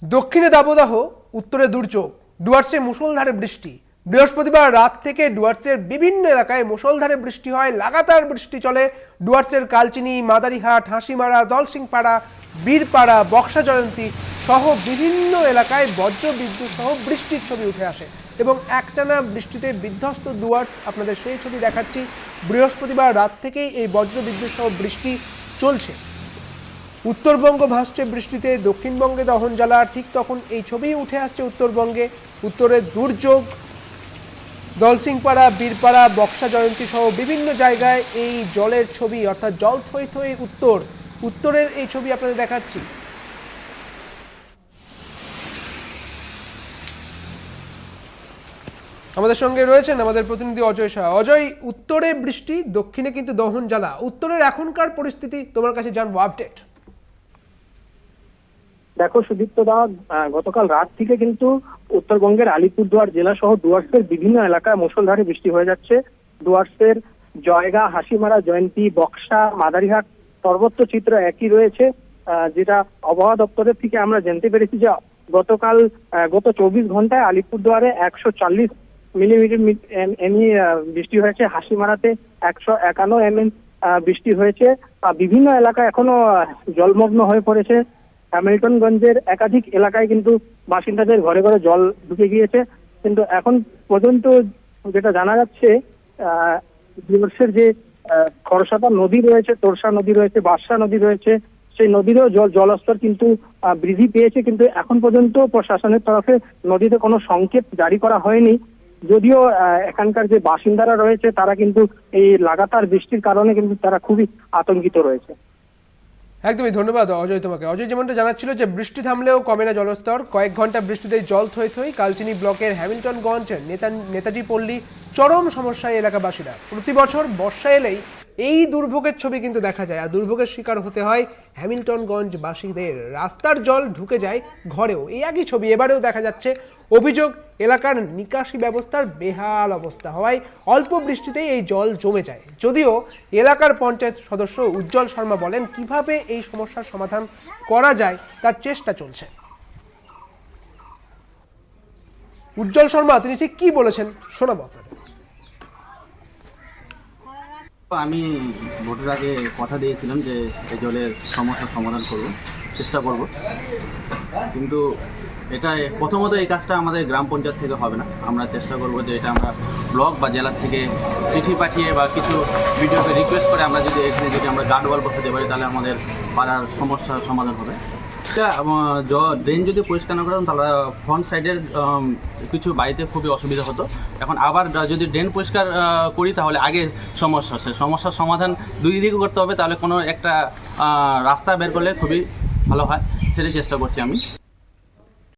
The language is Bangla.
দক্ষিণে দাবদাহ, উত্তরে দুর্যোগ। ডুয়ার্সে মুষলধারে বৃষ্টি। বৃহস্পতিবার রাত থেকে ডুয়ার্সের বিভিন্ন এলাকায় মুষলধারে বৃষ্টি হয়। লাগাতার বৃষ্টি চলে ডুয়ার্সের কালচিনি, মাদারিহাট, হাসিমারা, দলসিংপাড়া, বীরপাড়া, বক্সা জয়ন্তী সহ বিভিন্ন এলাকায় বজ্র বিদ্যুৎ সহ বৃষ্টির ছবি উঠে আসে এবং একটানা বৃষ্টিতে বিধ্বস্ত ডুয়ার্স। আপনাদের সেই ছবি দেখাচ্ছি। বৃহস্পতিবার রাত থেকেই এই বজ্র বিদ্যুৎ সহ বৃষ্টি চলছে। উত্তরবঙ্গ ভাসছে বৃষ্টিতে, দক্ষিণবঙ্গে দহন জ্বালা। ঠিক তখন এই ছবি উঠে আসছে উত্তরবঙ্গে। উত্তরের দুর্যোগ, দলসিংপাড়া, বীরপাড়া, বক্সা জয়ন্তী সহ বিভিন্ন জায়গায় এই জলের ছবি, অর্থাৎ জল থই থই উত্তরের এই ছবি আপনাদের দেখাচ্ছি। আমাদের সঙ্গে রয়েছেন আমাদের প্রতিনিধি অজয় শাহ। অজয়, উত্তরে বৃষ্টি, দক্ষিণে কিন্তু দহন জ্বালা। উত্তরের এখনকার পরিস্থিতি তোমার কাছে জানবো, আপডেট। দেখো সুদীপ্ত দা, গতকাল রাত থেকে কিন্তু উত্তরবঙ্গের আলিপুরদুয়ার জেলা সহ ডুয়ার্সের বিভিন্ন এলাকায় মুষলধারে বৃষ্টি হয়ে যাচ্ছে। ডুয়ার্সের জয়গা, হাসিমারা, জয়ন্তী, বক্সা, মাদারিহাট সর্বত্র চিত্র একই রয়েছে। যেটা আবহাওয়া দপ্তরের থেকে আমরা জানতে পেরেছি যে গত 24 ঘন্টায় আলিপুরদুয়ারে 140 মিলিমিটার বৃষ্টি হয়েছে। হাসিমারাতে 151 বৃষ্টি হয়েছে। বিভিন্ন এলাকা এখনো জলমগ্ন হয়ে পড়েছে। হ্যামিল্টনগঞ্জের একাধিক এলাকায় কিন্তু বাসিন্দাদের ঘরে ঘরে জল ঢুকে গিয়েছে। কিন্তু এখন পর্যন্ত যেটা জানা যাচ্ছে, ডুয়ার্সের যে খরসাতা নদী রয়েছে, তোরসা নদী রয়েছে, বার্সা নদী রয়েছে, সেই নদীরও জলস্তর কিন্তু বৃদ্ধি পেয়েছে। কিন্তু এখন পর্যন্ত প্রশাসনের তরফে নদীতে কোনো সংকেত জারি করা হয়নি। যদিও এখানকার যে বাসিন্দারা রয়েছে তারা কিন্তু এই লাগাতার বৃষ্টির কারণে কিন্তু তারা খুবই আতঙ্কিত রয়েছে। একদমই ধন্যবাদ অজয় তোমাকে। অজয় যেমনটা জানাচ্ছিল যে বৃষ্টি থামলেও কমে না জলস্তর। কয়েক ঘন্টা বৃষ্টিতে জল থই থই। কালচিনি ব্লকের হ্যামিল্টনগঞ্জ, নেতাজি পল্লী চরম সমস্যায় এলাকাবাসীরা। প্রতি বছর বর্ষা এলেই এই দুর্ভোগের ছবি কিন্তু দেখা যায়, আর দুর্ভোগের শিকার হতে হয় হ্যামিল্টনগঞ্জবাসীদের। রাস্তার জল ঢুকে যায় ঘরেও, এই একই ছবি এবারেও দেখা যাচ্ছে। অভিযোগ, এলাকার নিকাশি ব্যবস্থার বেহাল অবস্থা হওয়ায় অল্প বৃষ্টিতেই এই জল জমে যায়। যদিও এলাকার পঞ্চায়েত সদস্য উজ্জ্বল শর্মা বলেন কিভাবে এই সমস্যার সমাধান করা যায় তার চেষ্টা চলছে। উজ্জ্বল শর্মা তিনি ঠিক কি বলেছেন শোনাবো আপনাদের। আমি ভোটের আগে কথা দিয়েছিলাম যে এই জলের সমস্যার সমাধান করব, চেষ্টা করব। কিন্তু এটা প্রথমত এই কাজটা আমাদের গ্রাম পঞ্চায়েত থেকে হবে না। আমরা চেষ্টা করব যে এটা আমরা ব্লক বা জেলার থেকে চিঠি পাঠিয়ে বা কিছু ভিডিওকে রিকোয়েস্ট করে আমরা যদি এখানে যদি আমরা গার্ডওয়াল বসাতে পারি তাহলে আমাদের পাড়ার সমস্যার সমাধান হবে। এটা ড্রেন যদি পরিষ্কার না করেন তাহলে ফ্রন্ট সাইডের কিছু বাড়িতে খুবই অসুবিধা হতো। এখন আবার যদি ড্রেন পরিষ্কার করি তাহলে আগে সমস্যার সমাধান দুই দিকে করতে হবে। তাহলে কোনো একটা রাস্তা বের করলে খুবই ভালো হয়, সেটাই চেষ্টা করছি আমি।